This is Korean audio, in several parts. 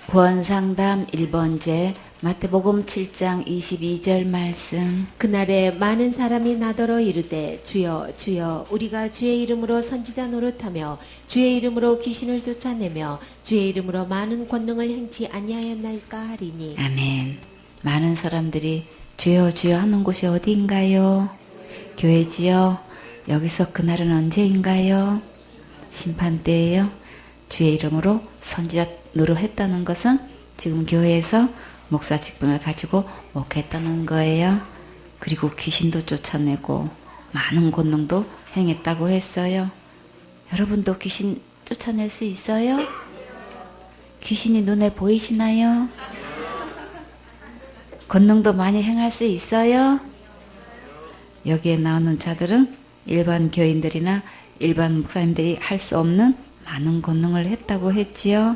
구원상담 1번제 마태복음 7장 22절 말씀. 그날에 많은 사람이 나더러 이르되 주여 주여 우리가 주의 이름으로 선지자 노릇하며 주의 이름으로 귀신을 쫓아내며 주의 이름으로 많은 권능을 행치 아니하였나이까 하리니. 아멘. 많은 사람들이 주여 주여 하는 곳이 어디인가요? 교회지요. 여기서 그날은 언제인가요? 심판때예요. 주의 이름으로 선지자 노릇했다는 것은 지금 교회에서 목사 직분을 가지고 목했다는 거예요. 그리고 귀신도 쫓아내고 많은 권능도 행했다고 했어요. 여러분도 귀신 쫓아낼 수 있어요? 귀신이 눈에 보이시나요? 권능도 많이 행할 수 있어요? 여기에 나오는 자들은 일반 교인들이나 일반 목사님들이 할 수 없는 많은 권능을 했다고 했지요.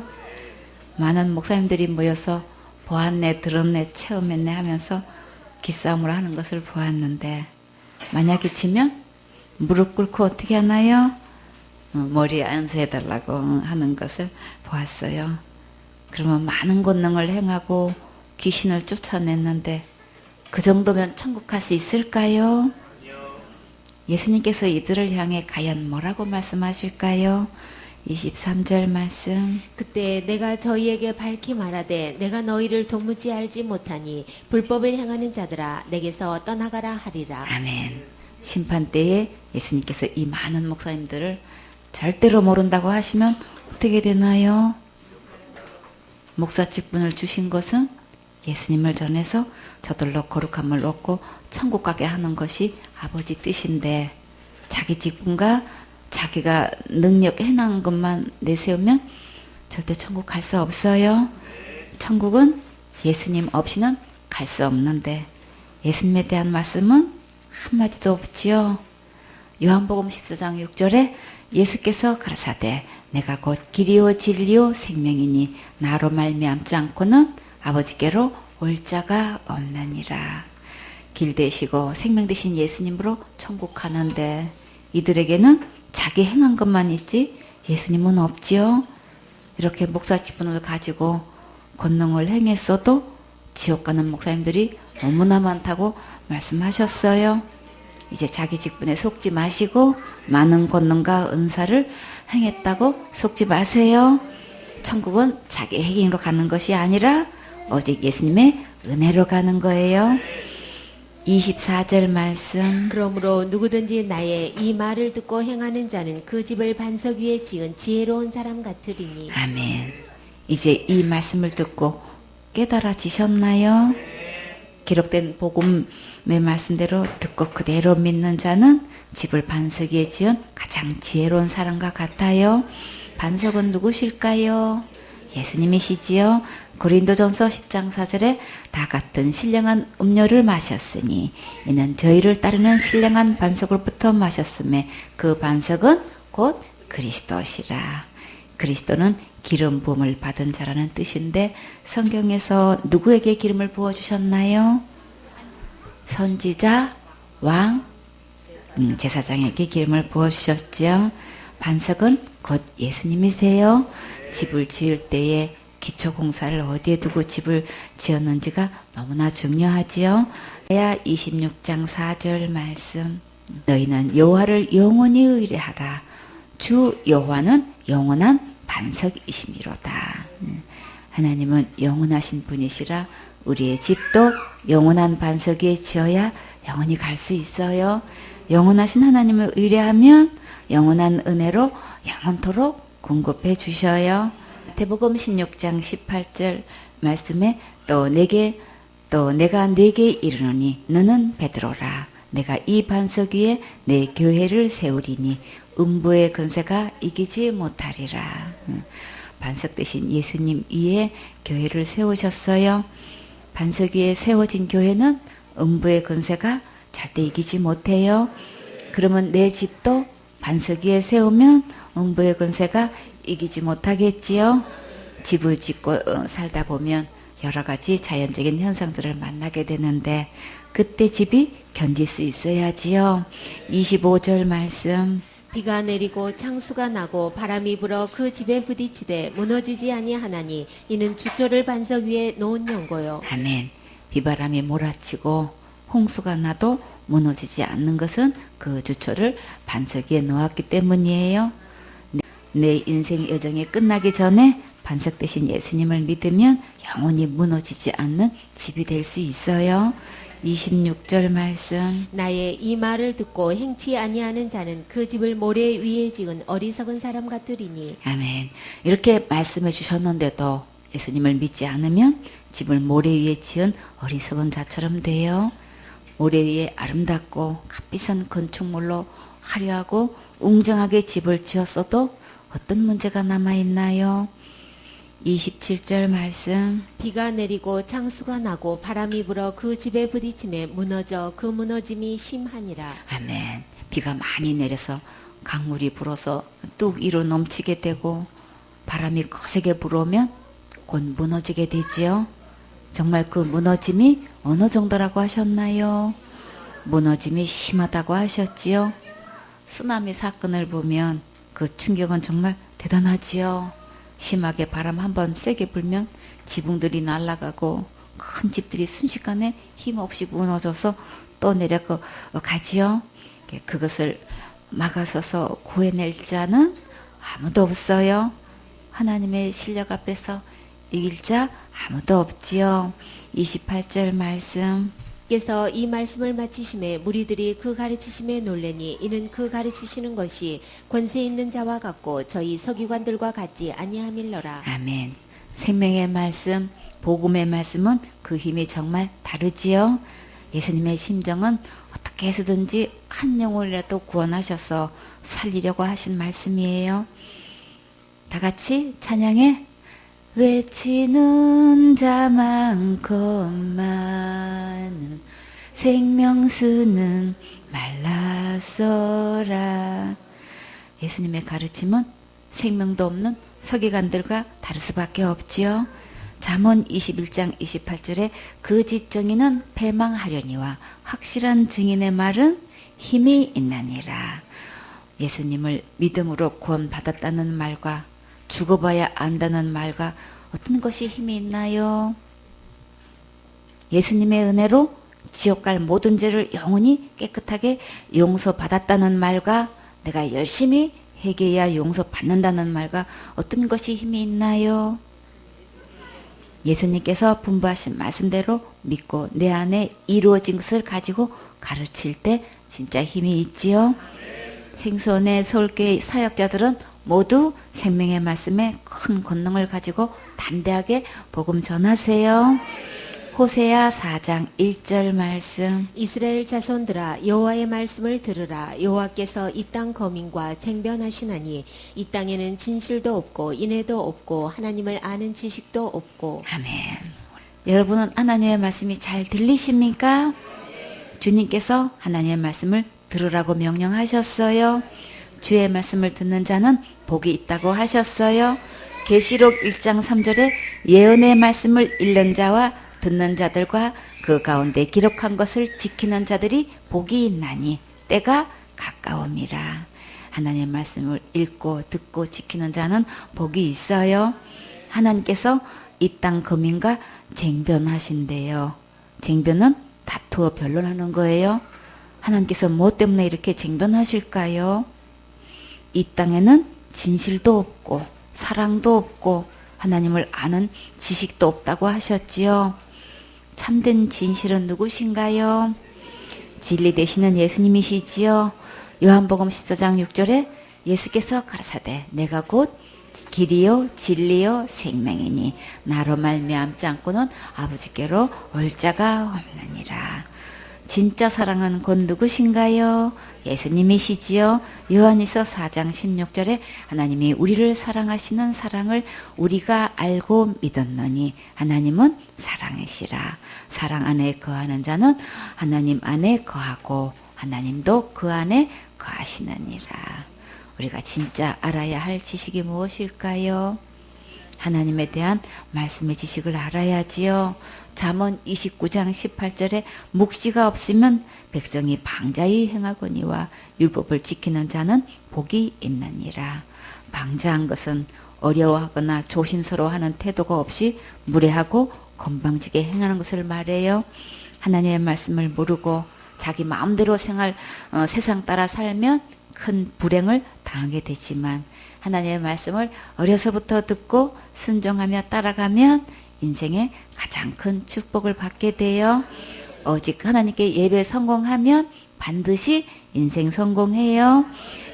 많은 목사님들이 모여서 보았네, 들었네, 체험했네 하면서 기싸움을 하는 것을 보았는데, 만약에 지면 무릎 꿇고 어떻게 하나요? 머리에 안수해달라고 하는 것을 보았어요. 그러면 많은 권능을 행하고 귀신을 쫓아냈는데 그 정도면 천국 갈 수 있을까요? 예수님께서 이들을 향해 과연 뭐라고 말씀하실까요? 23절 말씀. 그때 내가 저희에게 밝히 말하되 내가 너희를 도무지 알지 못하니 불법을 행하는 자들아 내게서 떠나가라 하리라. 아멘. 심판때에 예수님께서 이 많은 목사님들을 절대로 모른다고 하시면 어떻게 되나요? 목사 직분을 주신 것은 예수님을 전해서 저들로 거룩함을 얻고 천국 가게 하는 것이 아버지 뜻인데, 자기 직분과 자기가 능력 해난 것만 내세우면 절대 천국 갈 수 없어요. 천국은 예수님 없이는 갈 수 없는데 예수님에 대한 말씀은 한마디도 없지요. 요한복음 14장 6절에 예수께서 가라사대 내가 곧 길이요 진리요 생명이니 나로 말미암지 않고는 아버지께로 올 자가 없느니라. 길 되시고 생명 되신 예수님으로 천국 가는데 이들에게는 자기 행한 것만 있지 예수님은 없지요. 이렇게 목사 직분을 가지고 권능을 행했어도 지옥 가는 목사님들이 너무나 많다고 말씀하셨어요. 이제 자기 직분에 속지 마시고 많은 권능과 은사를 행했다고 속지 마세요. 천국은 자기 행위로 가는 것이 아니라 오직 예수님의 은혜로 가는 거예요. 24절 말씀. 그러므로 누구든지 나의 이 말을 듣고 행하는 자는 그 집을 반석 위에 지은 지혜로운 사람 같으리니. 아멘. 이제 이 말씀을 듣고 깨달아지셨나요? 기록된 복음의 말씀대로 듣고 그대로 믿는 자는 집을 반석 위에 지은 가장 지혜로운 사람과 같아요. 반석은 누구실까요? 예수님이시지요. 고린도전서 10장 4절에 다 같은 신령한 음료를 마셨으니 이는 저희를 따르는 신령한 반석으로부터 마셨음에 그 반석은 곧 그리스도시라. 그리스도는 기름 부음을 받은 자라는 뜻인데 성경에서 누구에게 기름을 부어주셨나요? 선지자, 왕, 제사장에게 기름을 부어주셨죠. 반석은 곧 예수님이세요. 집을 지을 때에 기초공사를 어디에 두고 집을 지었는지가 너무나 중요하지요. 이사야 26장 4절 말씀. 너희는 여호와를 영원히 의뢰하라. 주 여호와는 영원한 반석이심이로다. 하나님은 영원하신 분이시라 우리의 집도 영원한 반석 위에 지어야 영원히 갈 수 있어요. 영원하신 하나님을 의뢰하면 영원한 은혜로 영원토록 공급해 주셔요. 마태복음 16장 18절 말씀에 또 내가 네게 이르노니 너는 베드로라. 내가 이 반석 위에 내 교회를 세우리니 음부의 권세가 이기지 못하리라. 반석 되신 예수님 위에 교회를 세우셨어요. 반석 위에 세워진 교회는 음부의 권세가 절대 이기지 못해요. 그러면 내 집도 반석 위에 세우면 음부의 권세가 이기지 못하겠지요. 집을 짓고 살다 보면 여러 가지 자연적인 현상들을 만나게 되는데 그때 집이 견딜 수 있어야지요. 25절 말씀. 비가 내리고 창수가 나고 바람이 불어 그 집에 부딪히되 무너지지 아니하나니 이는 주초를 반석 위에 놓은 연고요. 아멘. 비바람이 몰아치고 홍수가 나도 무너지지 않는 것은 그 주초를 반석 위에 놓았기 때문이에요. 내 인생 여정이 끝나기 전에 반석 대신 예수님을 믿으면 영원히 무너지지 않는 집이 될 수 있어요. 26절 말씀. 나의 이 말을 듣고 행치 아니하는 자는 그 집을 모래 위에 지은 어리석은 사람 같으리니. 아멘. 이렇게 말씀해 주셨는데도 예수님을 믿지 않으면 집을 모래 위에 지은 어리석은 자처럼 돼요. 모래 위에 아름답고 값비싼 건축물로 화려하고 웅장하게 집을 지었어도 어떤 문제가 남아있나요? 27절 말씀. 비가 내리고 창수가 나고 바람이 불어 그 집에 부딪힘에 무너져 그 무너짐이 심하니라. 아멘. 비가 많이 내려서 강물이 불어서 뚝 위로 넘치게 되고 바람이 거세게 불어오면 곧 무너지게 되지요. 정말 그 무너짐이 어느 정도라고 하셨나요? 무너짐이 심하다고 하셨지요. 쓰나미 사건을 보면 그 충격은 정말 대단하지요. 심하게 바람 한번 세게 불면 지붕들이 날아가고 큰 집들이 순식간에 힘없이 무너져서 또 내려가지요. 그것을 막아서서 구해낼 자는 아무도 없어요. 하나님의 실력 앞에서 이길 자 아무도 없지요. 28절 말씀. 께서 이 말씀을 마치심에 무리들이 그 가르치심에 놀래니 이는 그 가르치시는 것이 권세 있는 자와 같고 저희 서기관들과 같지 아니함일러라. 아멘. 생명의 말씀, 복음의 말씀은 그 힘이 정말 다르지요. 예수님의 심정은 어떻게 해서든지 한 영혼이라도 구원하셔서 살리려고 하신 말씀이에요. 다 같이 찬양해. 외치는 자 많건만 생명수는 말라서라. 예수님의 가르침은 생명도 없는 서기관들과 다를 수밖에 없지요. 잠언 21장 28절에 그 지정이는 패망하려니와 확실한 증인의 말은 힘이 있나니라. 예수님을 믿음으로 구원받았다는 말과 죽어봐야 안다는 말과 어떤 것이 힘이 있나요? 예수님의 은혜로 지옥 갈 모든 죄를 영원히 깨끗하게 용서받았다는 말과 내가 열심히 회개해야 용서받는다는 말과 어떤 것이 힘이 있나요? 예수님께서 분부하신 말씀대로 믿고 내 안에 이루어진 것을 가지고 가르칠 때 진짜 힘이 있지요. 생선의 서울교회 사역자들은 모두 생명의 말씀에 큰 권능을 가지고 담대하게 복음 전하세요. 호세아 4장 1절 말씀. 이스라엘 자손들아 여호와의 말씀을 들으라. 여호와께서 이 땅 거민과 쟁변하시나니 이 땅에는 진실도 없고 인애도 없고 하나님을 아는 지식도 없고. 아멘. 여러분은 하나님의 말씀이 잘 들리십니까? 주님께서 하나님의 말씀을 들으라고 명령하셨어요. 주의 말씀을 듣는 자는 복이 있다고 하셨어요. 계시록 1장 3절에 예언의 말씀을 읽는 자와 듣는 자들과 그 가운데 기록한 것을 지키는 자들이 복이 있나니 때가 가까움이라. 하나님의 말씀을 읽고 듣고 지키는 자는 복이 있어요. 하나님께서 이 땅 거민과 쟁변하신대요. 쟁변은 다투어 변론하는 거예요. 하나님께서 무엇 때문에 이렇게 쟁변하실까요? 이 땅에는 진실도 없고 사랑도 없고 하나님을 아는 지식도 없다고 하셨지요. 참된 진실은 누구신가요? 진리 되시는 예수님이시지요. 요한복음 14장 6절에 예수께서 가라사대 내가 곧 길이요 진리요 생명이니 나로 말미암지 않고는 아버지께로 올 자가 없느니라. 진짜 사랑은 곧 누구신가요? 예수님이시지요. 요한일서 4장 16절에 하나님이 우리를 사랑하시는 사랑을 우리가 알고 믿었노니 하나님은 사랑이시라. 사랑 안에 거하는 자는 하나님 안에 거하고 하나님도 그 안에 거하시느니라. 우리가 진짜 알아야 할 지식이 무엇일까요? 하나님에 대한 말씀의 지식을 알아야지요. 잠언 29장 18절에 묵시가 없으면 백성이 방자히 행하거니와 율법을 지키는 자는 복이 있느니라. 방자한 것은 어려워하거나 조심스러워하는 태도가 없이 무례하고 건방지게 행하는 것을 말해요. 하나님의 말씀을 모르고 자기 마음대로 세상 따라 살면 큰 불행을 당하게 되지만 하나님의 말씀을 어려서부터 듣고 순종하며 따라가면 인생의 가장 큰 축복을 받게 돼요. 오직 하나님께 예배 성공하면 반드시 인생 성공해요.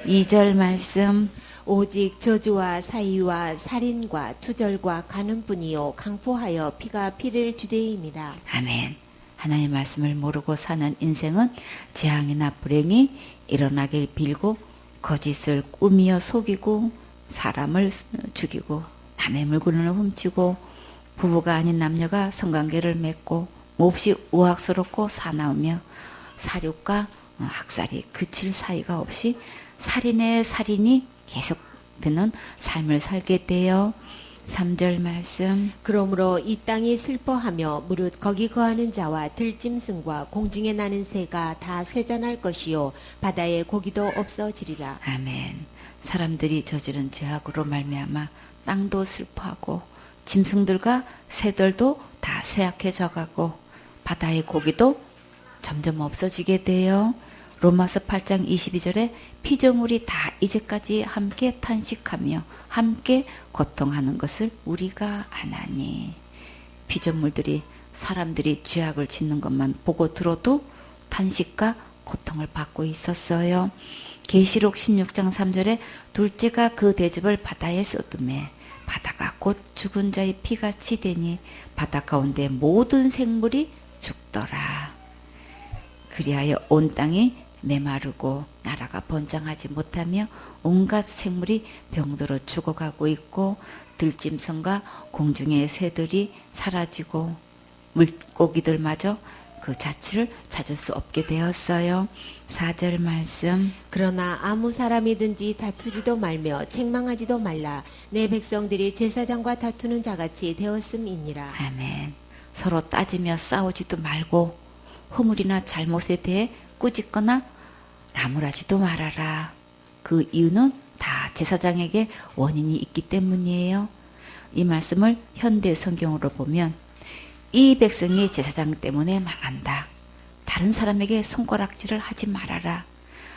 2절 말씀. 오직 저주와 사위와 살인과 투절과 가늠뿐이요 강포하여 피가 피를 주되임이라. 아멘. 하나님의 말씀을 모르고 사는 인생은 재앙이나 불행이 일어나길 빌고 거짓을 꾸미어 속이고 사람을 죽이고 남의 물건을 훔치고 부부가 아닌 남녀가 성관계를 맺고 몹시 우악스럽고 사나우며 사륙과 학살이 그칠 사이가 없이 살인의 살인이 계속되는 삶을 살게 돼요. 3절 말씀. 그러므로 이 땅이 슬퍼하며 무릇 거기 거하는 자와 들짐승과 공중에 나는 새가 다 쇠잔할 것이요 바다의 고기도 없어지리라. 아멘. 사람들이 저지른 죄악으로 말미암아 땅도 슬퍼하고 짐승들과 새들도 다 쇠약해져 가고 바다의 고기도 점점 없어지게 돼요. 로마서 8장 22절에 피조물이 다 이제까지 함께 탄식하며 함께 고통하는 것을 우리가 아나니. 피조물들이 사람들이 죄악을 짓는 것만 보고 들어도 탄식과 고통을 받고 있었어요. 계시록 16장 3절에 둘째가 그 대접을 바다에 쏟음에 바다가 곧 죽은 자의 피같이 되니 바다 가운데 모든 생물이 죽더라. 그리하여 온 땅이 메마르고 나라가 번창하지 못하며 온갖 생물이 병들어 죽어가고 있고 들짐승과 공중의 새들이 사라지고 물고기들마저 그 자취를 찾을 수 없게 되었어요. 4절 말씀. 그러나 아무 사람이든지 다투지도 말며 책망하지도 말라. 내 백성들이 제사장과 다투는 자같이 되었음이니라. 아멘. 서로 따지며 싸우지도 말고 허물이나 잘못에 대해 꾸짖거나 나무라지도 말아라. 그 이유는 다 제사장에게 원인이 있기 때문이에요. 이 말씀을 현대 성경으로 보면 이 백성이 제사장 때문에 망한다. 다른 사람에게 손가락질을 하지 말아라.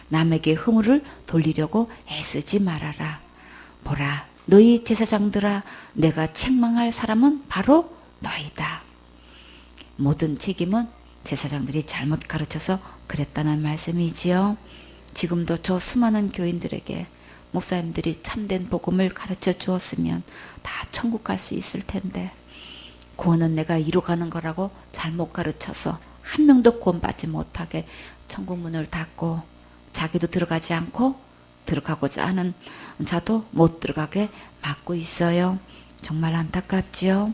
남에게 허물을 돌리려고 애쓰지 말아라. 보라, 너희 제사장들아, 내가 책망할 사람은 바로 너희다. 모든 책임은 제사장들이 잘못 가르쳐서 그랬다는 말씀이지요. 지금도 저 수많은 교인들에게 목사님들이 참된 복음을 가르쳐 주었으면 다 천국 갈 수 있을 텐데 구원은 내가 이루가는 거라고 잘못 가르쳐서 한 명도 구원받지 못하게 천국 문을 닫고 자기도 들어가지 않고 들어가고자 하는 자도 못 들어가게 막고 있어요. 정말 안타깝지요.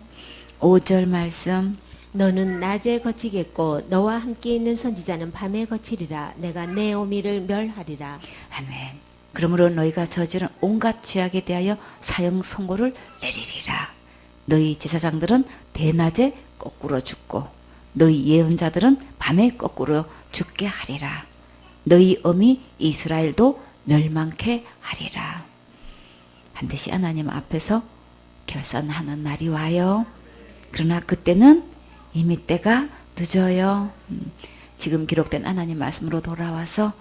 5절 말씀. 너는 낮에 거치겠고 너와 함께 있는 선지자는 밤에 거치리라. 내가 내 어미를 멸하리라. 아멘. 그러므로 너희가 저지른 온갖 죄악에 대하여 사형 선고를 내리리라. 너희 제사장들은 대낮에 거꾸로 죽고 너희 예언자들은 밤에 거꾸로 죽게 하리라. 너희 어미 이스라엘도 멸망케 하리라. 반드시 하나님 앞에서 결산하는 날이 와요. 그러나 그때는 이미 때가 늦어요. 지금 기록된 하나님 말씀으로 돌아와서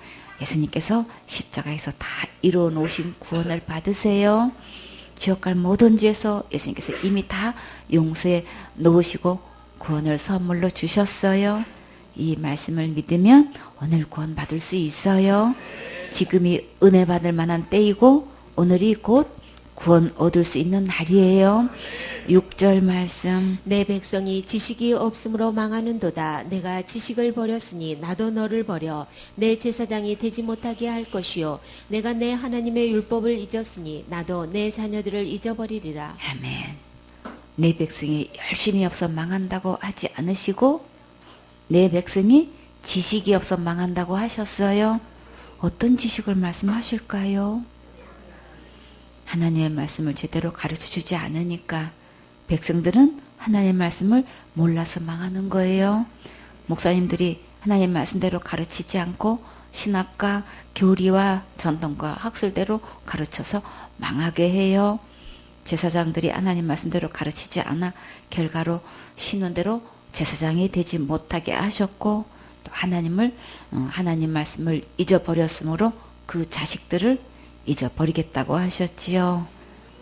예수님께서 십자가에서 다 이루어 놓으신 구원을 받으세요. 지옥 갈 모든 죄에서 예수님께서 이미 다 용서해 놓으시고 구원을 선물로 주셨어요. 이 말씀을 믿으면 오늘 구원 받을 수 있어요. 지금이 은혜 받을 만한 때이고 오늘이 곧 구원 얻을 수 있는 날이에요. 6절 말씀. 내 백성이 지식이 없으므로 망하는도다. 내가 지식을 버렸으니 나도 너를 버려 내 제사장이 되지 못하게 할 것이요 내가 내 하나님의 율법을 잊었으니 나도 내 자녀들을 잊어버리리라. 아멘. 내 백성이 열심히 없어 망한다고 하지 않으시고 내 백성이 지식이 없어 망한다고 하셨어요. 어떤 지식을 말씀하실까요? 하나님의 말씀을 제대로 가르쳐주지 않으니까 백성들은 하나님의 말씀을 몰라서 망하는 거예요. 목사님들이 하나님의 말씀대로 가르치지 않고 신학과 교리와 전통과 학설대로 가르쳐서 망하게 해요. 제사장들이 하나님 말씀대로 가르치지 않아 결과로 신원대로 제사장이 되지 못하게 하셨고, 또 하나님 말씀을 잊어버렸으므로 그 자식들을 잊어버리겠다고 하셨지요.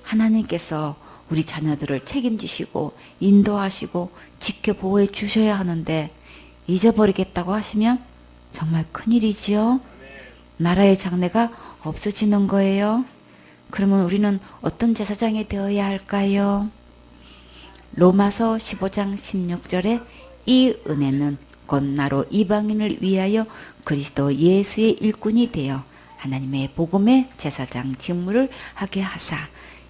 하나님께서 우리 자녀들을 책임지시고 인도하시고 지켜보호해 주셔야 하는데 잊어버리겠다고 하시면 정말 큰일이지요. 나라의 장래가 없어지는 거예요. 그러면 우리는 어떤 제사장이 되어야 할까요? 로마서 15장 16절에 이 은혜는 곧 나로 이방인을 위하여 그리스도 예수의 일꾼이 되어 하나님의 복음의 제사장 직무를 하게 하사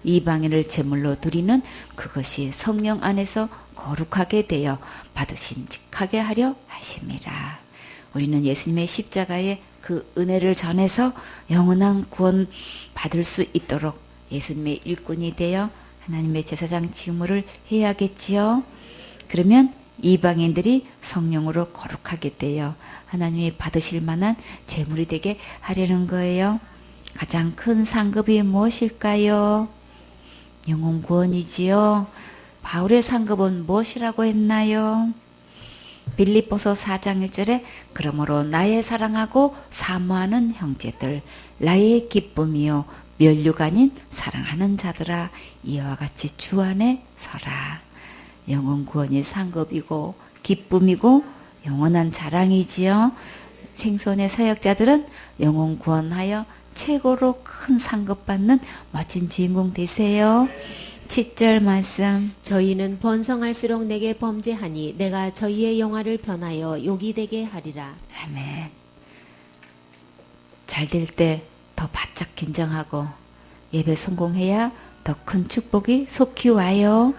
이방인을 제물로 드리는 그것이 성령 안에서 거룩하게 되어 받으신 직하게 하려 하심이라. 우리는 예수님의 십자가의 그 은혜를 전해서 영원한 구원 받을 수 있도록 예수님의 일꾼이 되어 하나님의 제사장 직무를 해야겠지요. 그러면 이방인들이 성령으로 거룩하게 되어 하나님이 받으실 만한 제물이 되게 하려는 거예요. 가장 큰 상급이 무엇일까요? 영혼 구원이지요. 바울의 상급은 무엇이라고 했나요? 빌립보서 4장 1절에 그러므로 나의 사랑하고 사모하는 형제들, 나의 기쁨이요 면류가 아닌 사랑하는 자들아, 이와 같이 주 안에 서라. 영혼 구원이 상급이고 기쁨이고 영원한 자랑이지요. 생선의 사역자들은 영혼 구원하여 최고로 큰 상급 받는 멋진 주인공 되세요. 7절 말씀. 저희는 번성할수록 내게 범죄하니 내가 저희의 영화를 변하여 욕이 되게 하리라. 아멘. 잘 될 때 더 바짝 긴장하고 예배 성공해야 더 큰 축복이 속히 와요.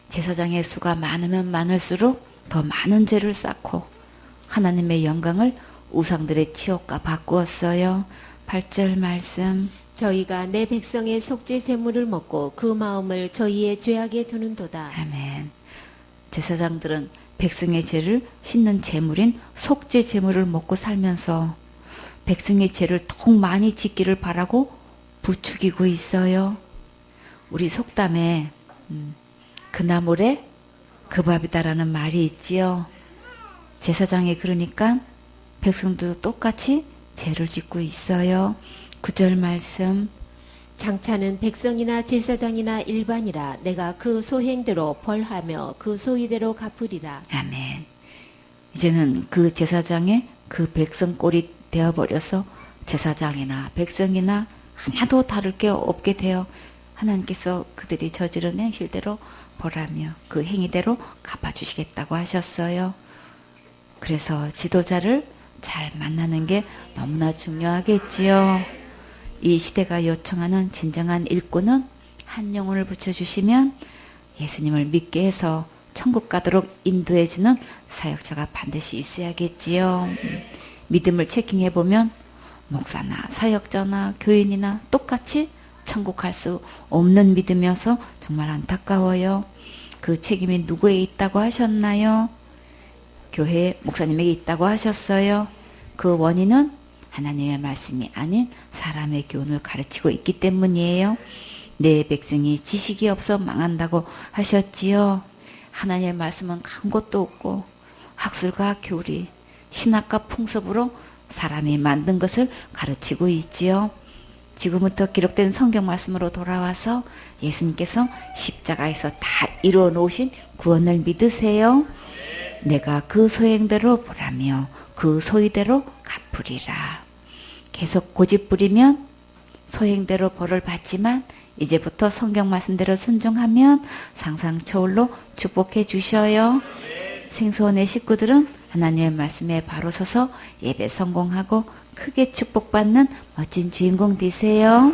제사장의 수가 많으면 많을수록 더 많은 죄를 쌓고 하나님의 영광을 우상들의 치욕과 바꾸었어요. 8절 말씀. 저희가 내 백성의 속죄 제물을 먹고 그 마음을 저희의 죄악에 두는도다. 아멘. 제사장들은 백성의 죄를 씻는 제물인 속죄 제물을 먹고 살면서 백성의 죄를 더욱 많이 짓기를 바라고 부추기고 있어요. 우리 속담에 그 나물에 그 밥이다라는 말이 있지요. 제사장이 그러니까 백성도 똑같이 죄를 짓고 있어요. 9절 말씀. 장차는 백성이나 제사장이나 일반이라 내가 그 소행대로 벌하며 그 소위대로 갚으리라. 아멘. 이제는 그 제사장의 그 백성 꼴이 되어버려서 제사장이나 백성이나 하나도 다를 게 없게 되어 하나님께서 그들이 저지른 행실대로 벌하며 그 행위대로 갚아주시겠다고 하셨어요. 그래서 지도자를 잘 만나는 게 너무나 중요하겠지요. 이 시대가 요청하는 진정한 일꾼은 한 영혼을 붙여주시면 예수님을 믿게 해서 천국 가도록 인도해주는 사역자가 반드시 있어야겠지요. 믿음을 체킹해보면 목사나 사역자나 교인이나 똑같이 천국 갈 수 없는 믿음이어서 정말 안타까워요. 그 책임이 누구에 있다고 하셨나요? 교회 목사님에게 있다고 하셨어요. 그 원인은 하나님의 말씀이 아닌 사람의 교훈을 가르치고 있기 때문이에요. 내 백성이 지식이 없어 망한다고 하셨지요. 하나님의 말씀은 간 것도 없고 학술과 교리, 신학과 풍습으로 사람이 만든 것을 가르치고 있지요. 지금부터 기록된 성경 말씀으로 돌아와서 예수님께서 십자가에서 다 이루어 놓으신 구원을 믿으세요. 내가 그 소행대로 보라며 그 소위대로 갚으리라. 계속 고집 부리면 소행대로 벌을 받지만 이제부터 성경 말씀대로 순종하면 상상 초월로 축복해 주셔요. 생소원의 식구들은 하나님의 말씀에 바로 서서 예배 성공하고 크게 축복받는 멋진 주인공 되세요.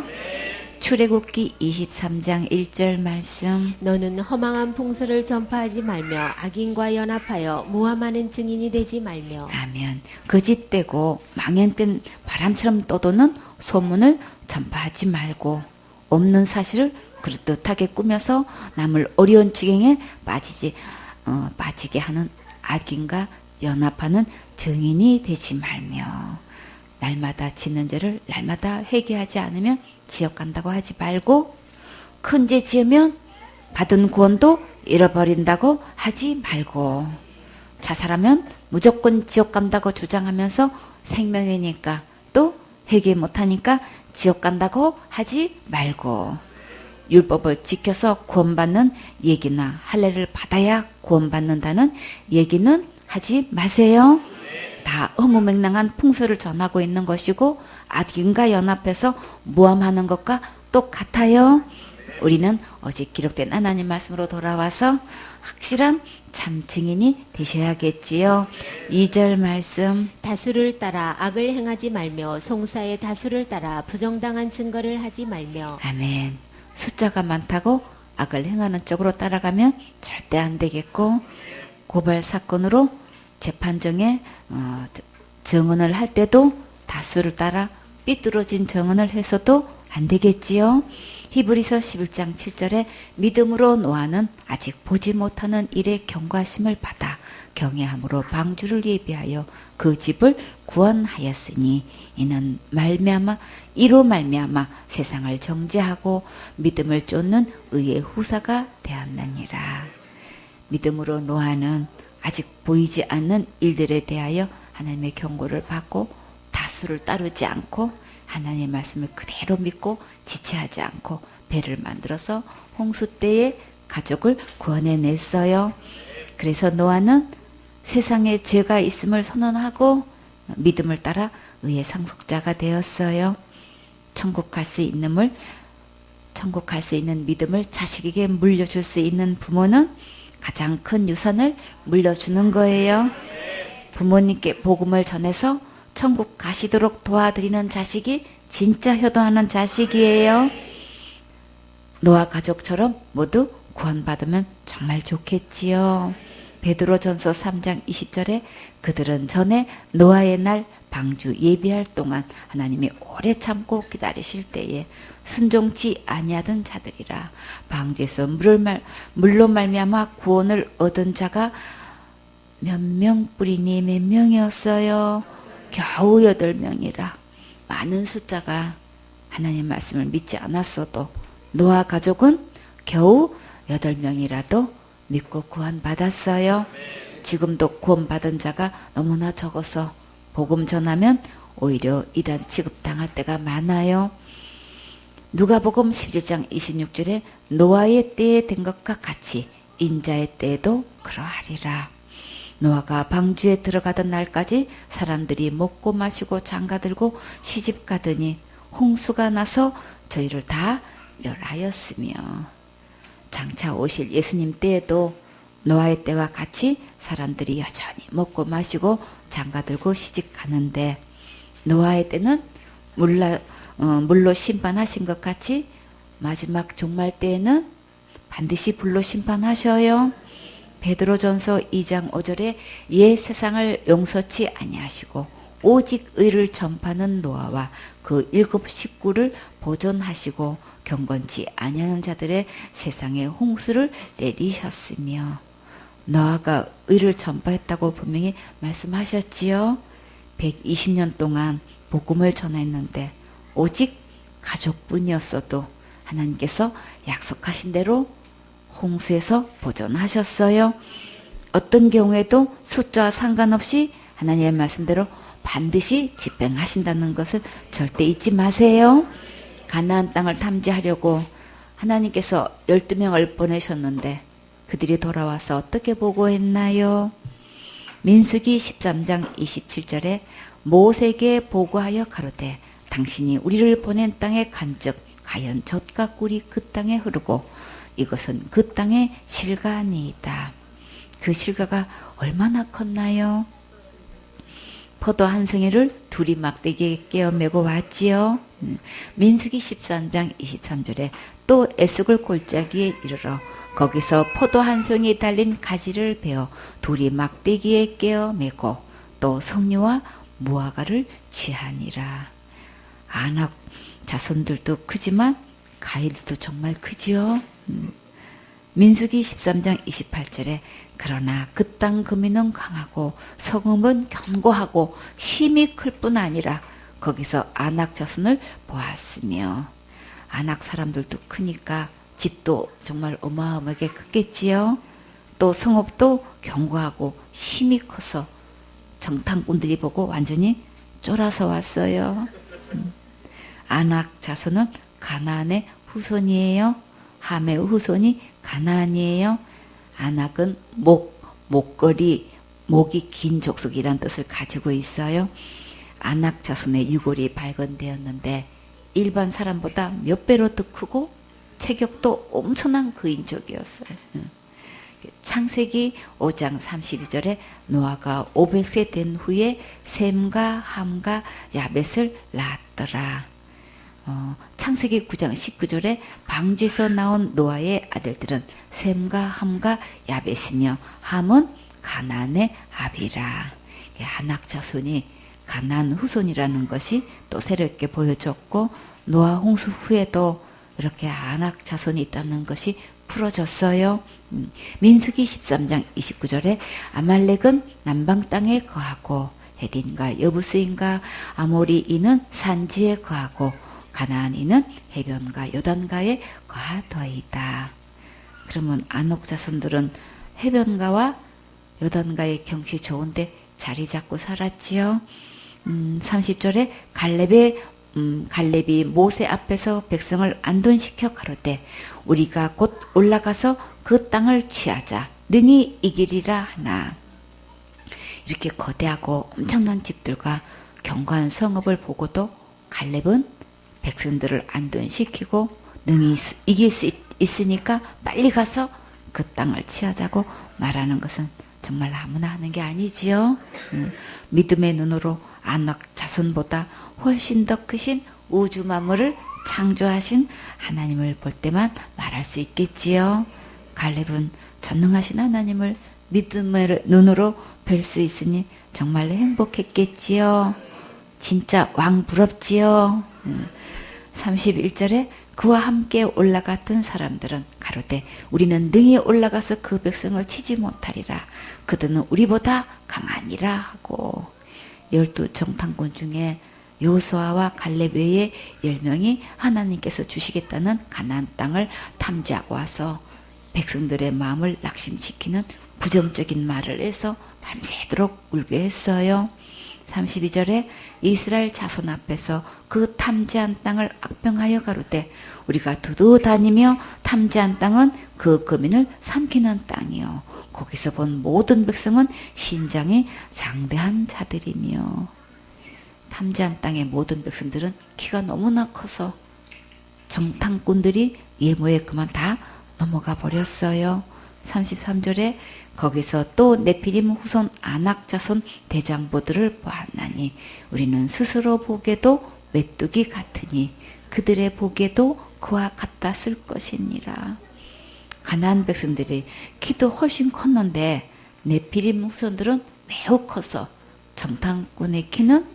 출애굽기 23장 1절 말씀. 너는 허망한 풍설을 전파하지 말며 악인과 연합하여 모함하는 증인이 되지 말며. 아멘. 거짓되고 망연된 바람처럼 떠도는 소문을 전파하지 말고 없는 사실을 그럴듯하게 꾸며서 남을 어려운 지경에 빠지게 하는 악인과 연합하는 증인이 되지 말며 날마다 짓는 죄를 날마다 회개하지 않으면 지옥 간다고 하지 말고 큰 죄 지으면 받은 구원도 잃어버린다고 하지 말고 자살하면 무조건 지옥 간다고 주장하면서 생명이니까 또 회개 못하니까 지옥 간다고 하지 말고 율법을 지켜서 구원받는 얘기나 할례를 받아야 구원받는다는 얘기는 하지 마세요. 다 허무맹랑한 풍설을 전하고 있는 것이고 악인과 연합해서 모함하는 것과 똑같아요. 우리는 오직 기록된 하나님 말씀으로 돌아와서 확실한 참 증인이 되셔야겠지요. 2절 말씀. 다수를 따라 악을 행하지 말며 송사의 다수를 따라 부정당한 증거를 하지 말며. 아멘. 숫자가 많다고 악을 행하는 쪽으로 따라가면 절대 안 되겠고 고발 사건으로 재판정에 증언을 할 때도 다수를 따라 삐뚤어진 증언을 해서도 안 되겠지요. 히브리서 11장 7절에 믿음으로 노아는 아직 보지 못하는 일에 경과심을 받아 경외함으로 방주를 예비하여 그 집을 구원하였으니 이는 이로 말미암아 세상을 정죄하고 믿음을 쫓는 의의 후사가 되었느니라. 믿음으로 노아는 아직 보이지 않는 일들에 대하여 하나님의 경고를 받고 다수를 따르지 않고 하나님의 말씀을 그대로 믿고 지체하지 않고 배를 만들어서 홍수 때에 가족을 구원해냈어요. 그래서 노아는 세상에 죄가 있음을 선언하고 믿음을 따라 의의 상속자가 되었어요. 천국 갈 수 있는 믿음을 자식에게 물려줄 수 있는 부모는 가장 큰 유산을 물려주는 거예요. 부모님께 복음을 전해서 천국 가시도록 도와드리는 자식이 진짜 효도하는 자식이에요. 노아 가족처럼 모두 구원받으면 정말 좋겠지요. 베드로전서 3장 20절에 그들은 전에 노아의 날 방주 예비할 동안 하나님이 오래 참고 기다리실 때에 순종치 아니하던 자들이라. 방주에서 물로 말미암아 구원을 얻은 자가 몇 명뿐이니 몇 명이었어요. 겨우 8명이라. 많은 숫자가 하나님 말씀을 믿지 않았어도 노아 가족은 겨우 8명이라도 믿고 구원받았어요. 지금도 구원받은 자가 너무나 적어서 복음 전하면 오히려 이단 취급당할 때가 많아요. 누가복음 11장 26절에 노아의 때에 된 것과 같이 인자의 때에도 그러하리라. 노아가 방주에 들어가던 날까지 사람들이 먹고 마시고 장가들고 시집가더니 홍수가 나서 저희를 다 멸하였으며 장차 오실 예수님 때에도 노아의 때와 같이 사람들이 여전히 먹고 마시고 장가들고 시집가는데 노아의 때는 물로 심판하신 것 같이 마지막 종말 때에는 반드시 불로 심판하셔요. 베드로전서 2장 5절에 세상을 용서치 아니하시고 오직 의를 전파하는 노아와 그 7 식구를 보존하시고 경건치 아니하는 자들의 세상에 홍수를 내리셨으며 노아가 의를 전파했다고 분명히 말씀하셨지요. 120년 동안 복음을 전했는데 오직 가족뿐이었어도 하나님께서 약속하신 대로 홍수에서 보존하셨어요. 어떤 경우에도 숫자와 상관없이 하나님의 말씀대로 반드시 집행하신다는 것을 절대 잊지 마세요. 가나안 땅을 탐지하려고 하나님께서 12명을 보내셨는데 그들이 돌아와서 어떻게 보고했나요? 민수기 13장 27절에 모세에게 보고하여 가로되 당신이 우리를 보낸 땅에 간즉 가연 젖과 꿀이 그 땅에 흐르고 이것은 그 땅의 실가니이다. 그 실가가 얼마나 컸나요? 포도 한 송이를 둘이 막대기에 깨어 메고 왔지요. 민수기 13장 23절에 또 에스골 골짜기에 이르러 거기서 포도 한 송이 달린 가지를 베어 둘이 막대기에 깨어 메고 또 석류와 무화과를 취하니라. 아낙 자손들도 크지만 가일도 정말 크지요. 민수기 13장 28절에 그러나 그 땅 거민은 강하고 성읍은 견고하고 심히 클 뿐 아니라 거기서 아낙 자손을 보았으며, 아낙 사람들도 크니까 집도 정말 어마어마하게 크겠지요. 또 성읍도 견고하고 심히 커서 정탐꾼들이 보고 완전히 쫄아서 왔어요. 아낙 자손은 가나안의 후손이에요. 함의 후손이 가나안이에요. 아낙은 목걸이, 목이 긴 족속이란 뜻을 가지고 있어요. 아낙 자손의 유골이 발견되었는데 일반 사람보다 몇 배로 더 크고 체격도 엄청난 거인족이었어요. 창세기 5장 32절에 노아가 500세 된 후에 셈과 함과 야벳을 낳았더라. 창세기 9장 19절에 방주에서 나온 노아의 아들들은 셈과 함과 야벳이며 함은 가나안의 아비라. 아낙 자손이 가나안 후손이라는 것이 또 새롭게 보여졌고, 노아 홍수 후에도 이렇게 아낙 자손이 있다는 것이 풀어졌어요. 민수기 13장 29절에 아말렉은 남방 땅에 거하고 헤딘과 여부스인과 아모리인은 산지에 거하고 가나안인은 해변과 요단가에 거하더이다. 그러면 아낙 자손들은 해변가와 요단가의 경치 좋은데 자리 잡고 살았지요. 30절에 갈렙이 모세 앞에서 백성을 안돈시켜 가로되 우리가 곧 올라가서 그 땅을 취하자 능히 이기리라 하나. 이렇게 거대하고 엄청난 집들과 견고한 성읍을 보고도 갈렙은 백성들을 안돈시키고 능히 이길 수 있으니까 빨리 가서 그 땅을 취하자고 말하는 것은 정말 아무나 하는 게 아니지요. 믿음의 눈으로 아낙 자손보다 훨씬 더 크신 우주 만물을 창조하신 하나님을 볼 때만 말할 수 있겠지요. 갈렙은 전능하신 하나님을 믿음의 눈으로 뵐 수 있으니 정말 행복했겠지요. 진짜 왕 부럽지요. 31절에 그와 함께 올라갔던 사람들은 가로되 우리는 능히 올라가서 그 백성을 치지 못하리라. 그들은 우리보다 강하니라 하고, 12 정탐꾼 중에 여호수아와 갈렙 외에 10명이 하나님께서 주시겠다는 가나안 땅을 탐지하고 와서 백성들의 마음을 낙심시키는 부정적인 말을 해서 밤새도록 울게 했어요. 32절에 이스라엘 자손 앞에서 그 탐지한 땅을 악평하여 가로되 우리가 두루 다니며 탐지한 땅은 그 거민을 삼키는 땅이요 거기서 본 모든 백성은 신장이 장대한 자들이며. 탐지한 땅의 모든 백성들은 키가 너무나 커서 정탐꾼들이 예모에 그만 다 넘어가 버렸어요. 33절에 거기서 또 네피림 후손 아낙 자손 대장부들을 보았나니 우리는 스스로 보게도 메뚜기 같으니 그들의 보게도 그와 같았을 것이니라. 가나안 백성들이 키도 훨씬 컸는데 네피림 후손들은 매우 커서 정탐꾼의 키는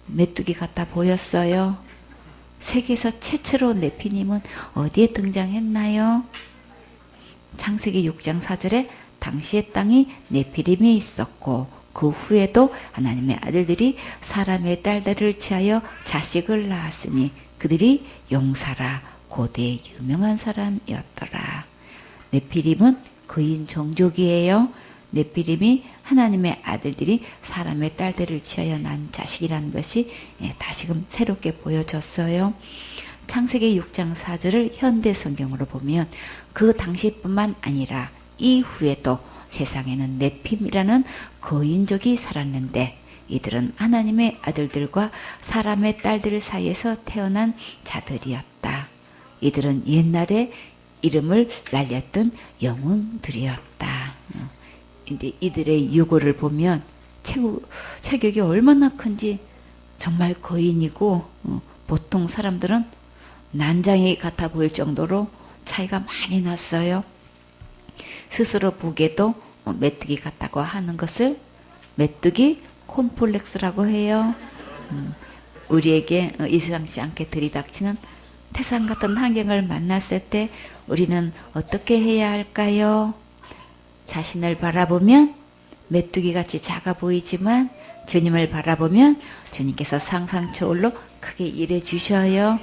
메뚜기 같아 보였어요. 세계에서 최초로 네피림은 어디에 등장했나요? 창세기 6장 4절에 당시의 땅이 네피림이 있었고 그 후에도 하나님의 아들들이 사람의 딸들을 취하여 자식을 낳았으니 그들이 용사라 고대 유명한 사람이었더라. 네피림은 거인 종족이에요. 네피림이 하나님의 아들들이 사람의 딸들을 취하여 난 자식이라는 것이 다시금 새롭게 보여졌어요. 창세기 6장 4절을 현대 성경으로 보면 그 당시뿐만 아니라 이후에도 세상에는 네핌이라는 거인족이 살았는데 이들은 하나님의 아들들과 사람의 딸들 사이에서 태어난 자들이었다. 이들은 옛날에 이름을 날렸던 영웅들이었다. 근데 이들의 유고를 보면 체격이 얼마나 큰지 정말 거인이고 보통 사람들은 난장이 같아 보일 정도로 차이가 많이 났어요. 스스로 보기에도 메뚜기 같다고 하는 것을 메뚜기 콤플렉스라고 해요. 우리에게 예상치 않게 들이닥치는 태산 같은 환경을 만났을 때 우리는 어떻게 해야 할까요? 자신을 바라보면 메뚜기같이 작아 보이지만 주님을 바라보면 주님께서 상상 초월로 크게 일해 주셔요.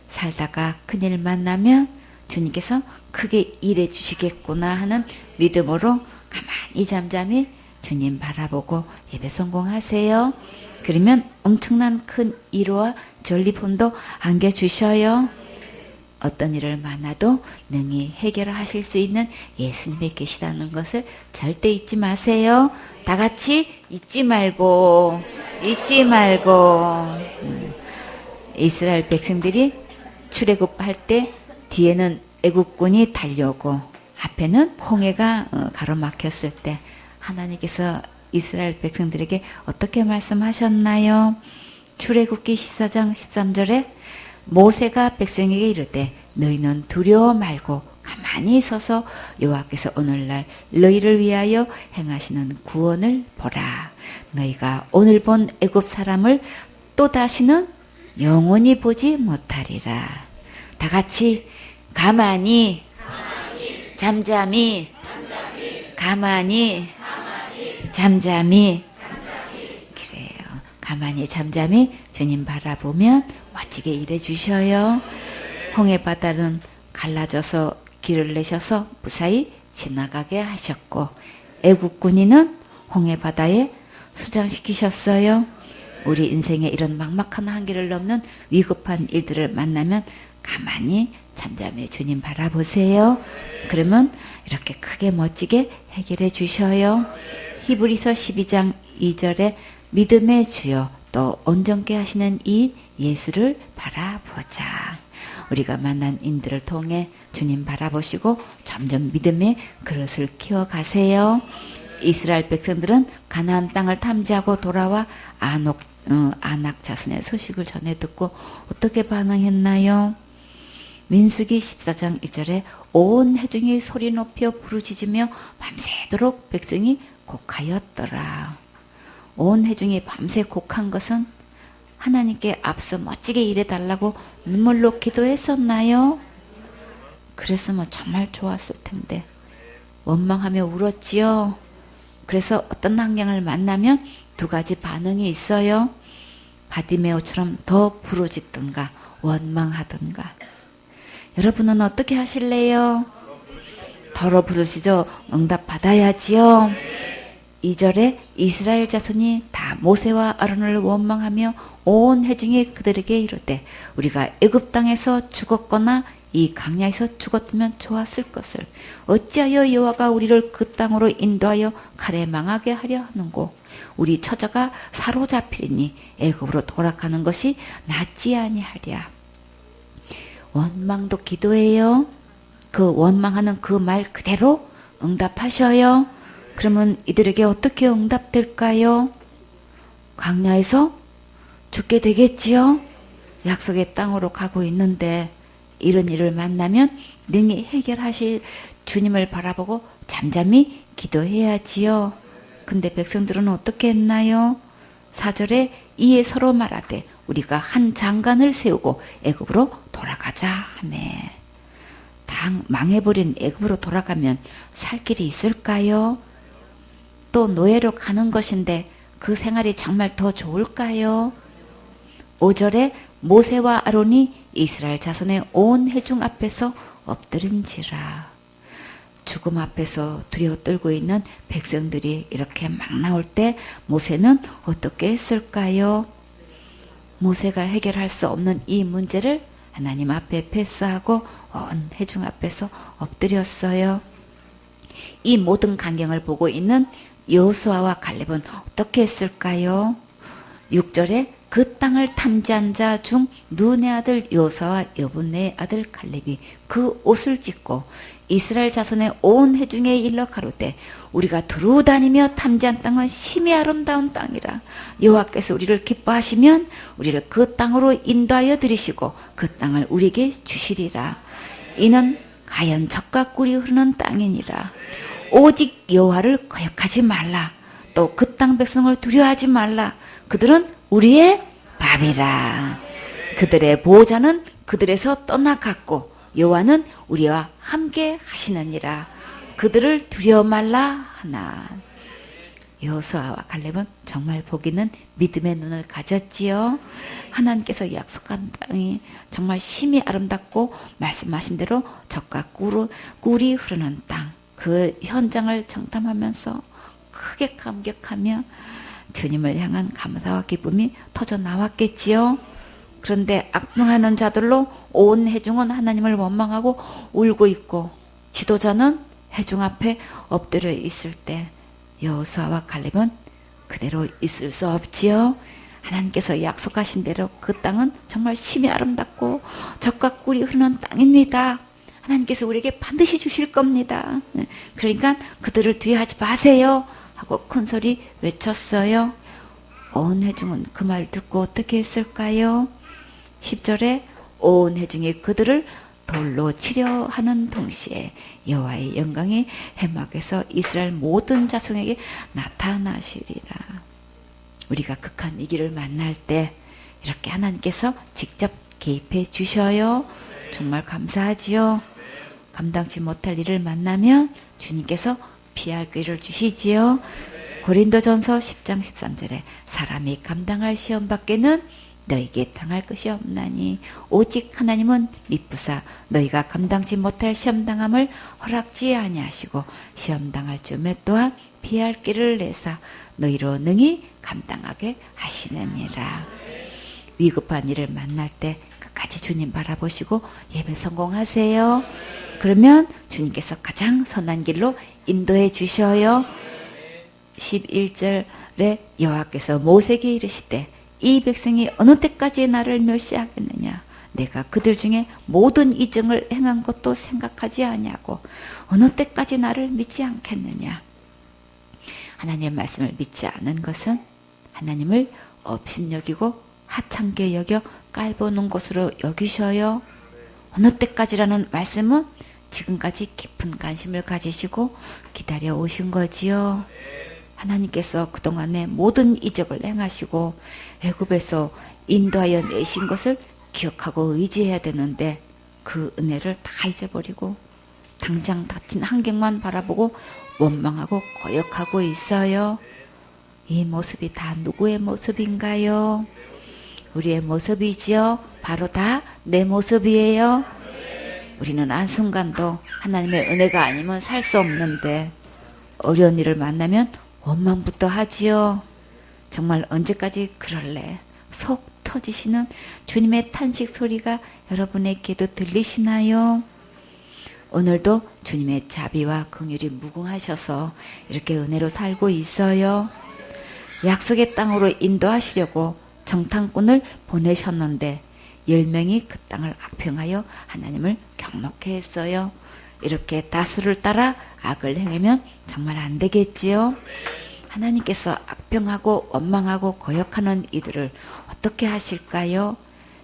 살다가 큰일 만나면 주님께서 크게 일해 주시겠구나 하는 믿음으로 가만히 잠잠히 주님 바라보고 예배 성공하세요. 그러면 엄청난 큰 위로와 전리품도 안겨주셔요. 어떤 일을 만나도 능히 해결하실 수 있는 예수님이 계시다는 것을 절대 잊지 마세요. 다 같이 잊지 말고. 이스라엘 백성들이 출애굽할 때 뒤에는 애국군이 달려오고 앞에는 홍해가 가로막혔을 때 하나님께서 이스라엘 백성들에게 어떻게 말씀하셨나요? 출애굽기 14장 13절에 모세가 백성에게 이르되 너희는 두려워 말고 가만히 서서 여호와께서 오늘날 너희를 위하여 행하시는 구원을 보라. 너희가 오늘 본 애굽 사람을 또 다시는 영원히 보지 못하리라. 다 같이 가만히 잠잠히 가만히 잠잠히 그래요. 가만히 잠잠히 주님 바라보면 멋지게 일해 주셔요. 홍해 바다는 갈라져서 길을 내셔서 무사히 지나가게 하셨고 애국군인은 홍해 바다에 수장시키셨어요. 우리 인생에 이런 막막한 한계를 넘는 위급한 일들을 만나면 가만히 잠잠히 주님 바라보세요. 그러면 이렇게 크게 멋지게 해결해 주셔요. 히브리서 12장 2절에 믿음의 주여 또 온전케 하시는 이 예수를 바라보자. 우리가 만난 인들을 통해 주님 바라보시고 점점 믿음의 그릇을 키워가세요. 이스라엘 백성들은 가나안 땅을 탐지하고 돌아와 아낙 자손의 소식을 전해 듣고 어떻게 반응했나요? 민수기 14장 1절에 온 회중이 소리 높여 부르짖으며 밤새도록 백성이 곡하였더라. 온 회중이 밤새 곡한 것은 하나님께 앞서 멋지게 일해달라고 눈물로 기도했었나요? 그랬으면 정말 좋았을 텐데 원망하며 울었지요. 그래서 어떤 환경을 만나면 두 가지 반응이 있어요. 바디메오처럼 더 부르짖든가 원망하든가. 여러분은 어떻게 하실래요? 더러 부르시죠. 응답 받아야지요. 2절에 이스라엘 자손이 다 모세와 아론을 원망하며 온 회중이 그들에게 이르되 우리가 애굽 땅에서 죽었거나 이 광야에서 죽었으면 좋았을 것을 어찌하여 여호와가 우리를 그 땅으로 인도하여 칼에 망하게 하려 하는고 우리 처자가 사로잡히리니 애굽으로 돌아가는 것이 낫지 아니하랴. 원망도 기도해요. 그 원망하는 그 말 그대로 응답하셔요. 그러면 이들에게 어떻게 응답될까요? 광야에서 죽게 되겠지요. 약속의 땅으로 가고 있는데 이런 일을 만나면 능히 해결하실 주님을 바라보고 잠잠히 기도해야지요. 근데 백성들은 어떻게 했나요? 4절에 이에 서로 말하되 우리가 한 장관을 세우고 애굽으로 돌아가자 하매. 당 망해버린 애굽으로 돌아가면 살 길이 있을까요? 또 노예로 가는 것인데 그 생활이 정말 더 좋을까요? 5절에 모세와 아론이 이스라엘 자손의 온 회중 앞에서 엎드린지라. 죽음 앞에서 두려워 떨고 있는 백성들이 이렇게 막 나올 때 모세는 어떻게 했을까요? 모세가 해결할 수 없는 이 문제를 하나님 앞에 패스하고 온 회중 앞에서 엎드렸어요. 이 모든 광경을 보고 있는 여호수아와 갈렙은 어떻게 했을까요? 6절에 그 땅을 탐지한 자 중 눈의 아들 여호수아와 여분네의 아들 갈렙이 그 옷을 찢고 이스라엘 자손의 온 회중에 일러 가로되 우리가 두루 다니며 탐지한 땅은 심히 아름다운 땅이라. 여호와께서 우리를 기뻐하시면 우리를 그 땅으로 인도하여 들이시고 그 땅을 우리에게 주시리라. 이는 가연 젖과 꿀이 흐르는 땅이니라. 오직 여호와를 거역하지 말라. 또 그 땅 백성을 두려워하지 말라. 그들은 우리의 밥이라. 그들의 보호자는 그들에서 떠나갔고 여호와는 우리와 함께 하시느니라. 그들을 두려워 말라 하나. 여호수아와 갈렙은 정말 보기는 믿음의 눈을 가졌지요. 하나님께서 약속한 땅이 정말 심히 아름답고 말씀하신 대로 젖과 꿀이 흐르는 땅, 그 현장을 청탐하면서 크게 감격하며 주님을 향한 감사와 기쁨이 터져 나왔겠지요. 그런데 악평하는 자들로 온 회중은 하나님을 원망하고 울고 있고 지도자는 회중 앞에 엎드려 있을 때 여호수아와 갈렙은 그대로 있을 수 없지요. 하나님께서 약속하신 대로 그 땅은 정말 심히 아름답고 젖과 꿀이 흐르는 땅입니다. 하나님께서 우리에게 반드시 주실 겁니다. 그러니까 그들을 두려워하지 마세요 하고 큰소리 외쳤어요. 온 회중은 그 말 듣고 어떻게 했을까요? 10절에 온 회중이 그들을 돌로 치려 하는 동시에 여호와의 영광이 해막에서 이스라엘 모든 자손에게 나타나시리라. 우리가 극한 위기를 만날 때 이렇게 하나님께서 직접 개입해 주셔요. 정말 감사하지요. 감당치 못할 일을 만나면 주님께서 피할 길을 주시지요. 고린도전서 10장 13절에 사람이 감당할 시험 밖에는 너에게 당할 것이 없나니 오직 하나님은 미쁘사 너희가 감당치 못할 시험당함을 허락지 아니하시고 시험당할 즈음에 또한 피할 길을 내사 너희로 능히 감당하게 하시느니라. 위급한 일을 만날 때 끝까지 주님 바라보시고 예배 성공하세요. 그러면 주님께서 가장 선한 길로 인도해 주셔요. 11절에 여호와께서 모세에게 이르시되 이 백성이 어느 때까지 나를 멸시하겠느냐. 내가 그들 중에 모든 이정을 행한 것도 생각하지 아니하고 어느 때까지 나를 믿지 않겠느냐. 하나님의 말씀을 믿지 않은 것은 하나님을 업신여기고 하찮게 여겨 깔보는 것으로 여기셔요. 어느 때까지라는 말씀은 지금까지 깊은 관심을 가지시고 기다려 오신 거지요. 하나님께서 그동안의 모든 이적을 행하시고 애굽에서 인도하여 내신 것을 기억하고 의지해야 되는데 그 은혜를 다 잊어버리고 당장 닥친 환경만 바라보고 원망하고 거역하고 있어요. 이 모습이 다 누구의 모습인가요? 우리의 모습이지요. 바로 다 내 모습이에요. 우리는 한순간도 하나님의 은혜가 아니면 살 수 없는데 어려운 일을 만나면 원망부터 하지요. 정말 언제까지 그럴래? 속 터지시는 주님의 탄식 소리가 여러분에게도 들리시나요? 오늘도 주님의 자비와 긍휼이 무궁하셔서 이렇게 은혜로 살고 있어요. 약속의 땅으로 인도하시려고 정탐꾼을 보내셨는데 10명이 그 땅을 악평하여 하나님을 경록해 했어요. 이렇게 다수를 따라 악을 행하면 정말 안 되겠지요. 하나님께서 악평하고 원망하고 거역하는 이들을 어떻게 하실까요?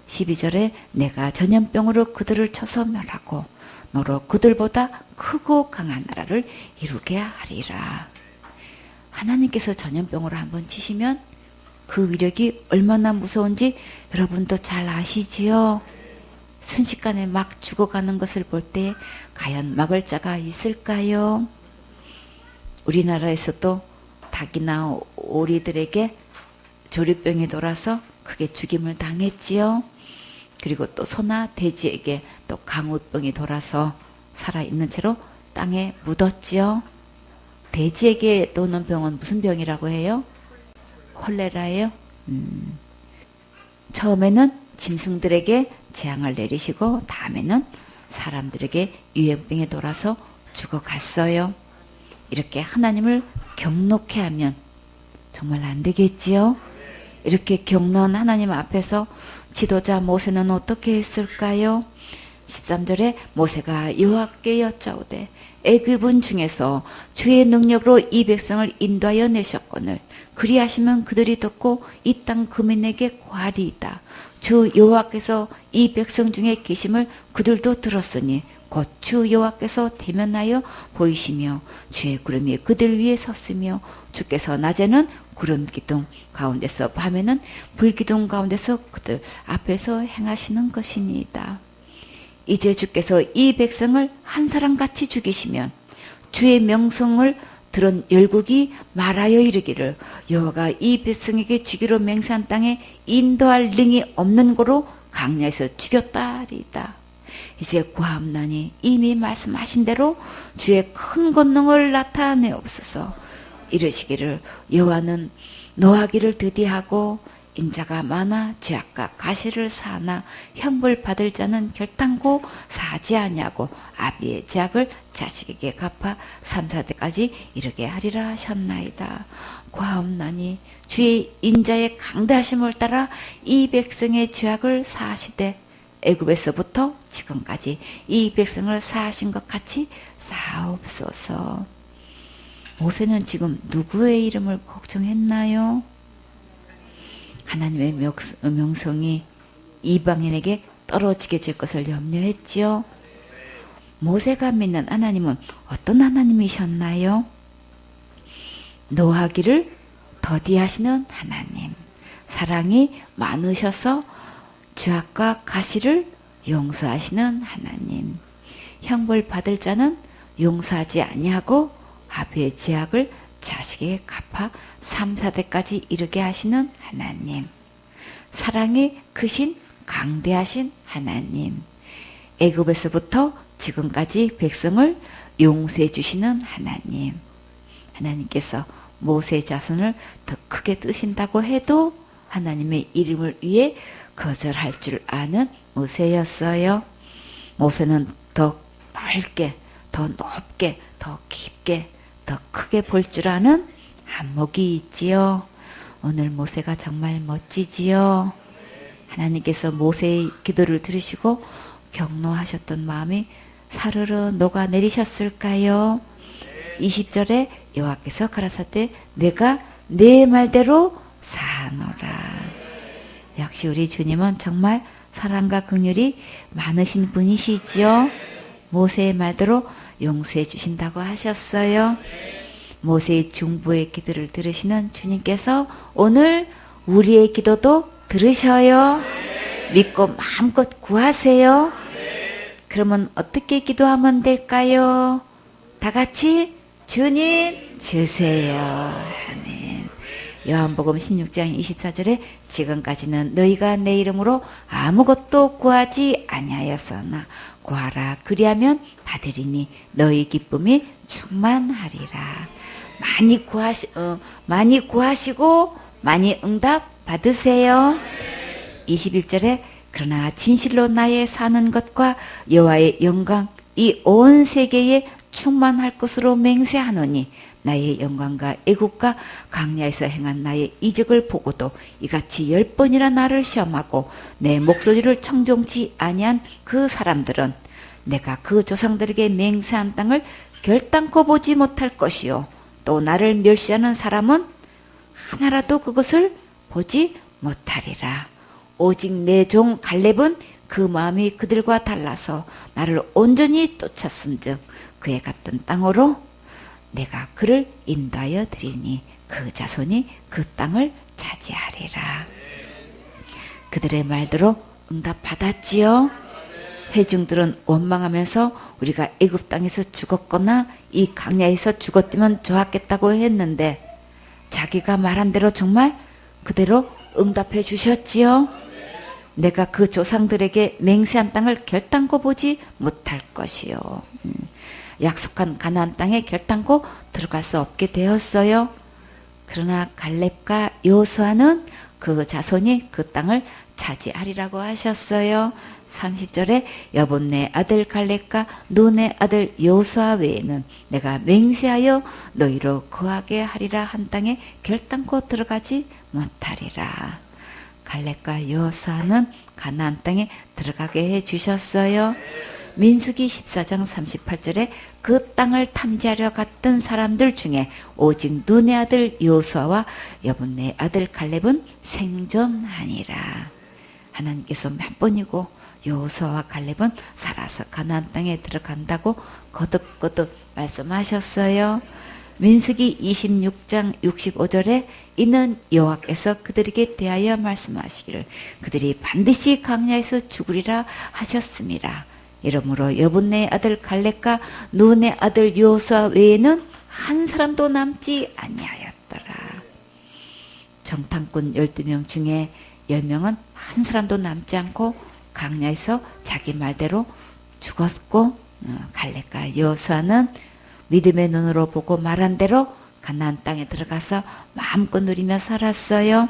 12절에 내가 전염병으로 그들을 쳐서 멸하고 너로 그들보다 크고 강한 나라를 이루게 하리라. 하나님께서 전염병으로 한번 치시면 그 위력이 얼마나 무서운지 여러분도 잘 아시지요? 순식간에 막 죽어가는 것을 볼 때 과연 막을 자가 있을까요? 우리나라에서도 닭이나 오리들에게 조류병이 돌아서 크게 죽임을 당했지요. 그리고 또 소나 돼지에게 또 강우병이 돌아서 살아있는 채로 땅에 묻었지요. 돼지에게 도는 병은 무슨 병이라고 해요? 콜레라예요. 처음에는 짐승들에게 재앙을 내리시고 다음에는 사람들에게 유행병이 돌아서 죽어갔어요. 이렇게 하나님을 경록해 하면 정말 안 되겠지요? 이렇게 경로한 하나님 앞에서 지도자 모세는 어떻게 했을까요? 13절에 모세가 여호와께 여짜오되 애굽은 중에서 주의 능력으로 이 백성을 인도하여 내셨거늘 그리하시면 그들이 듣고 이 땅 그민에게 고하리이다. 주 여호와께서 이 백성 중에 계심을 그들도 들었으니 곧 주 여호와께서 대면하여 보이시며 주의 구름이 그들 위에 섰으며 주께서 낮에는 구름 기둥 가운데서 밤에는 불 기둥 가운데서 그들 앞에서 행하시는 것이니이다. 이제 주께서 이 백성을 한 사람같이 죽이시면 주의 명성을 들은 열국이 말하여 이르기를 여호와가 이 백성에게 주기로 맹세한 땅에 인도할 능이 없는 고로 강야에서 죽였다리이다. 이제 고함나니 이미 말씀하신 대로 주의 큰 권능을 나타내옵소서. 이르시기를 여호와는 노하기를 드디하고 인자가 많아 죄악과 가시를 사나 형벌 받을 자는 결단코 사지 아니하고 아비의 죄악을 자식에게 갚아 3, 4대까지 이르게 하리라 하셨나이다. 고하옵나니 주의 인자의 강대하심을 따라 이 백성의 죄악을 사하시되 애굽에서부터 지금까지 이 백성을 사하신 것 같이 사옵소서. 모세는 지금 누구의 이름을 걱정했나요? 하나님의 명성이 이방인에게 떨어지게 될 것을 염려했지요. 모세가 믿는 하나님은 어떤 하나님이셨나요? 노하기를 더디하시는 하나님, 사랑이 많으셔서 죄악과 가시를 용서하시는 하나님, 형벌 받을 자는 용서하지 아니하고 아비의 죄악을 자식에게 갚아 3, 4대까지 이르게 하시는 하나님, 사랑이 크신 강대하신 하나님, 애굽에서부터 지금까지 백성을 용서해 주시는 하나님, 하나님께서 모세 자손을 더 크게 뜨신다고 해도 하나님의 이름을 위해 거절할 줄 아는 모세였어요. 모세는 더 넓게, 더 높게, 더 깊게, 더 크게 볼 줄 아는 안목이 있지요. 오늘 모세가 정말 멋지지요. 하나님께서 모세의 기도를 들으시고 격노하셨던 마음이 사르르 녹아내리셨을까요? 20절에 여호와께서 가라사대 내가 내 말대로 사노라. 역시 우리 주님은 정말 사랑과 긍휼이 많으신 분이시지요. 모세의 말대로 용서해 주신다고 하셨어요. 모세의 중보의 기도를 들으시는 주님께서 오늘 우리의 기도도 들으셔요. 믿고 마음껏 구하세요. 그러면 어떻게 기도하면 될까요? 다 같이 주님 주세요. 아멘. 요한복음 16장 24절에 지금까지는 너희가 내 이름으로 아무것도 구하지 아니하였으나 구하라 그리하면 받으리니 너희 기쁨이 충만하리라. 많이 구하시고 많이 응답 받으세요. 21절에 그러나 진실로 나의 사는 것과 여호와의 영광 이 온 세계에 충만할 것으로 맹세하노니 나의 영광과 애국과 강야에서 행한 나의 이적을 보고도 이같이 10번이나 나를 시험하고 내 목소리를 청종치 아니한 그 사람들은 내가 그 조상들에게 맹세한 땅을 결단코 보지 못할 것이요 또 나를 멸시하는 사람은 하나라도 그것을 보지 못하리라. 오직 내 종 갈렙은 그 마음이 그들과 달라서 나를 온전히 쫓았은즉 그에 갔던 땅으로 내가 그를 인도하여 드리니 그 자손이 그 땅을 차지하리라. 그들의 말대로 응답 받았지요. 회중들은 원망하면서 우리가 애굽 땅에서 죽었거나 이 강야에서 죽었으면 좋았겠다고 했는데 자기가 말한 대로 정말 그대로 응답해 주셨지요. 내가 그 조상들에게 맹세한 땅을 결단코 보지 못할 것이요. 약속한 가나안 땅에 결단코 들어갈 수 없게 되었어요. 그러나 갈렙과 여호수아는 그 자손이 그 땅을 차지하리라고 하셨어요. 30절에 여본네 아들 갈렙과 눈의 아들 여호수아 외에는 내가 맹세하여 너희로 거하게 하리라 한 땅에 결단코 들어가지 못하리라. 갈렙과 여호수아는 가나안 땅에 들어가게 해주셨어요. 민수기 14장 38절에 그 땅을 탐지하려 갔던 사람들 중에 오직 눈의 아들 여호수아와 여본네 아들 갈렙은 생존하니라. 하나님께서 몇 번이고 여호수아와 갈렙은 살아서 가나안 땅에 들어간다고 거듭거듭 말씀하셨어요. 민수기 26장 65절에 이는 여호와께서 그들에게 대하여 말씀하시기를 그들이 반드시 광야에서 죽으리라 하셨습니다. 이러므로 여분네의 아들 갈렙과 눈의 아들 여호수아 외에는 한 사람도 남지 아니하였더라. 정탐꾼 12명 중에 10명은 한 사람도 남지 않고 광야에서 자기 말대로 죽었고 갈렙과 여호수아는 믿음의 눈으로 보고 말한 대로 가나안 땅에 들어가서 마음껏 누리며 살았어요.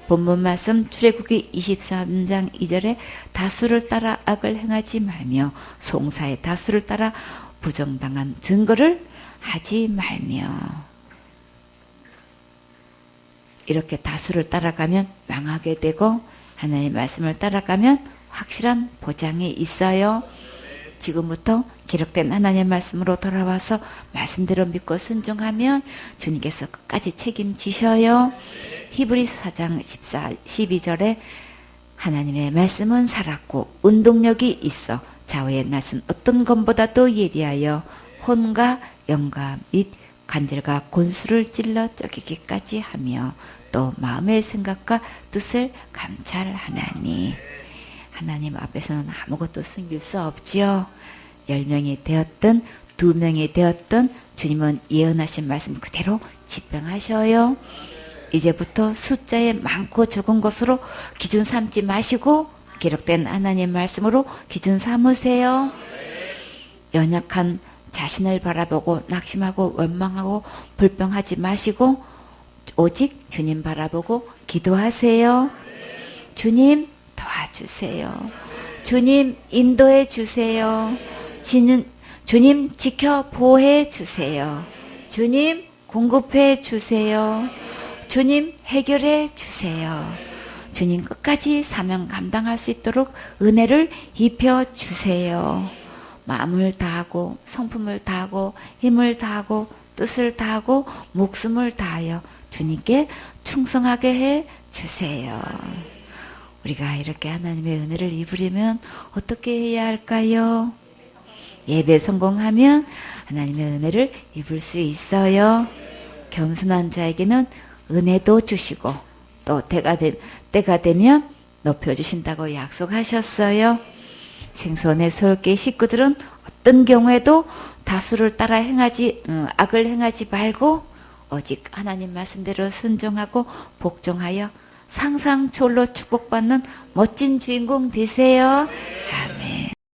본문 말씀 출애굽기 23장 2절에 다수를 따라 악을 행하지 말며 송사의 다수를 따라 부정당한 증거를 하지 말며. 이렇게 다수를 따라가면 망하게 되고 하나님의 말씀을 따라가면 확실한 보장이 있어요. 지금부터 기록된 하나님의 말씀으로 돌아와서 말씀대로 믿고 순종하면 주님께서 끝까지 책임지셔요. 히브리서 4장 12절에 하나님의 말씀은 살았고 운동력이 있어 좌우의 낯은 어떤 것보다도 예리하여 혼과 영과 및 관절과 골수를 찔러 쪼개기까지 하며 또 마음의 생각과 뜻을 감찰하나니. 하나님 앞에서는 아무것도 숨길 수 없지요. 10명이 되었든 2명이 되었든 주님은 예언하신 말씀 그대로 집행하셔요. 이제부터 숫자에 많고 적은 것으로 기준 삼지 마시고 기록된 하나님 말씀으로 기준 삼으세요. 연약한 자신을 바라보고 낙심하고 원망하고 불평하지 마시고 오직 주님 바라보고 기도하세요. 주님 도와주세요. 주님 인도해 주세요. 주님 지켜 보호해 주세요. 주님 공급해 주세요. 주님 해결해 주세요. 주님 끝까지 사명 감당할 수 있도록 은혜를 입혀 주세요. 마음을 다하고 성품을 다하고 힘을 다하고 뜻을 다하고 목숨을 다하여 주님께 충성하게 해 주세요. 우리가 이렇게 하나님의 은혜를 입으려면 어떻게 해야 할까요? 예배 성공하면 하나님의 은혜를 입을 수 있어요. 겸손한 자에게는 은혜도 주시고 또 때가 되면 높여주신다고 약속하셨어요. 생선의 서울교회 식구들은 어떤 경우에도 다수를 따라 악을 행하지 말고 오직 하나님 말씀대로 순종하고 복종하여 상상 초월로 축복받는 멋진 주인공 되세요. 아멘.